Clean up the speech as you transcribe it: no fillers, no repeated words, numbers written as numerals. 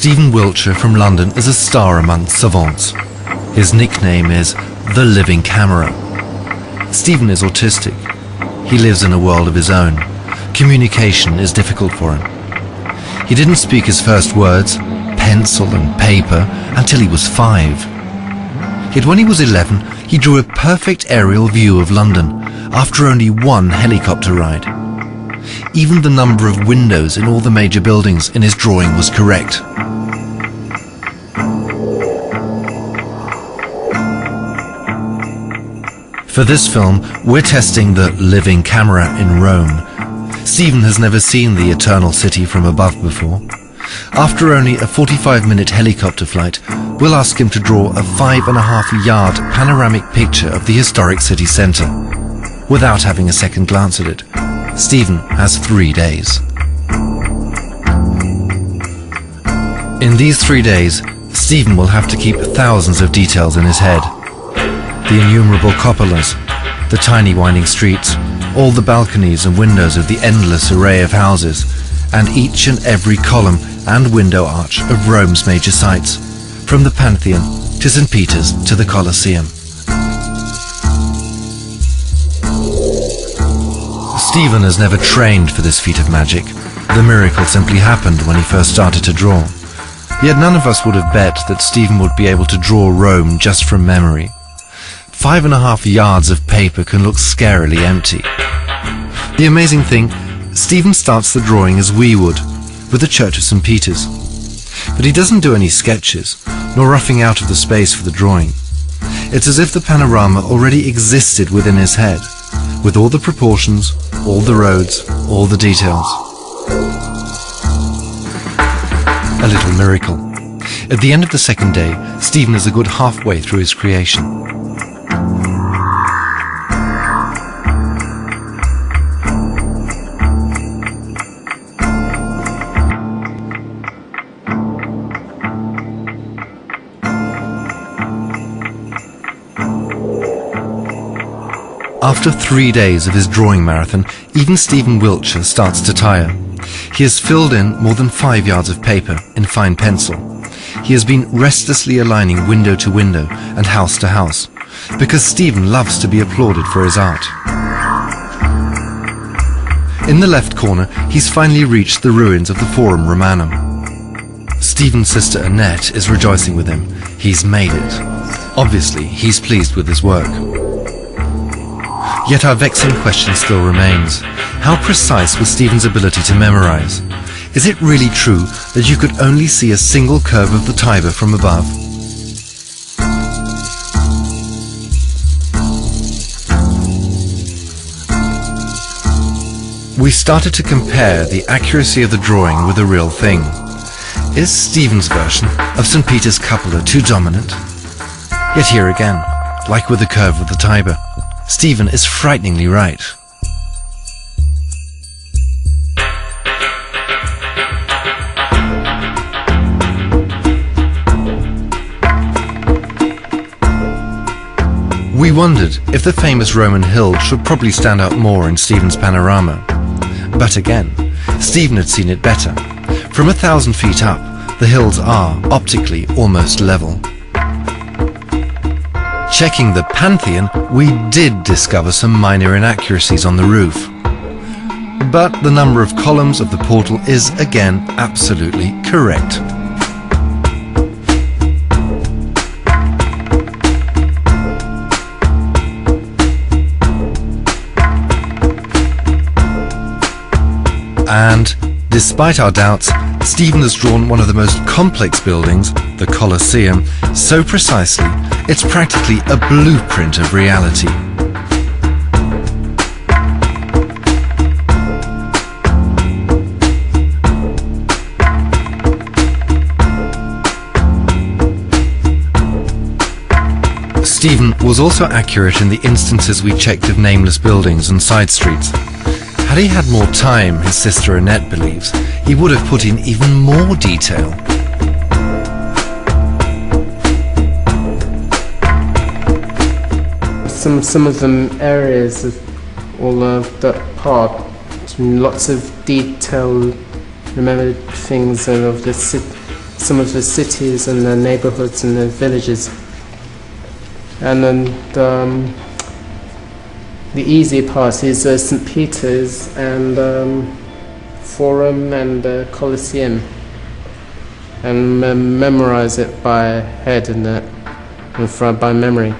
Stephen Wiltshire from London is a star among savants. His nickname is the Living Camera. Stephen is autistic. He lives in a world of his own. Communication is difficult for him. He didn't speak his first words, pencil and paper, until he was 5. Yet when he was 11, he drew a perfect aerial view of London after only one helicopter ride. Even the number of windows in all the major buildings in his drawing was correct. For this film, we're testing the living camera in Rome. Stephen has never seen the Eternal City from above before. After only a 45-minute helicopter flight, we'll ask him to draw a 5.5-yard panoramic picture of the historic city centre. Without having a second glance at it, Stephen has 3 days. In these 3 days, Stephen will have to keep thousands of details in his head. The innumerable cupolas, the tiny winding streets, all the balconies and windows of the endless array of houses, and each and every column and window arch of Rome's major sites, from the Pantheon to St. Peter's to the Colosseum. Stephen has never trained for this feat of magic. The miracle simply happened when he first started to draw. Yet none of us would have bet that Stephen would be able to draw Rome just from memory. 5.5 yards of paper can look scarily empty. The amazing thing, Stephen starts the drawing as we would, with the Church of St. Peter's. But he doesn't do any sketches, nor roughing out of the space for the drawing. It's as if the panorama already existed within his head, with all the proportions, all the roads, all the details. A little miracle. At the end of the second day, Stephen is a good halfway through his creation. After 3 days of his drawing marathon, even Stephen Wiltshire starts to tire. He has filled in more than 5 yards of paper in fine pencil. He has been restlessly aligning window to window and house to house, because Stephen loves to be applauded for his art. In the left corner, he's finally reached the ruins of the Forum Romanum. Stephen's sister Annette is rejoicing with him. He's made it. Obviously, he's pleased with his work. Yet our vexing question still remains. How precise was Stephen's ability to memorize? Is it really true that you could only see a single curve of the Tiber from above? We started to compare the accuracy of the drawing with the real thing. Is Stephen's version of St. Peter's cupola too dominant? Yet here again, like with the curve of the Tiber, Stephen is frighteningly right. We wondered if the famous Roman hill should probably stand out more in Stephen's panorama. But again, Stephen had seen it better. From 1,000 feet up, the hills are, optically, almost level. Checking the Pantheon, we did discover some minor inaccuracies on the roof. But the number of columns of the portal is again absolutely correct. And, despite our doubts, Stephen has drawn one of the most complex buildings, the Colosseum, so precisely, it's practically a blueprint of reality. Stephen was also accurate in the instances we checked of nameless buildings and side streets. Had he had more time, his sister Annette believes, he would have put in even more detail. Some of them areas of all of that part, lots of detail, remember things of the some of the cities and the neighborhoods and the villages. And then the easy part is St. Peter's and Forum and Colosseum, and memorize it by head and by memory.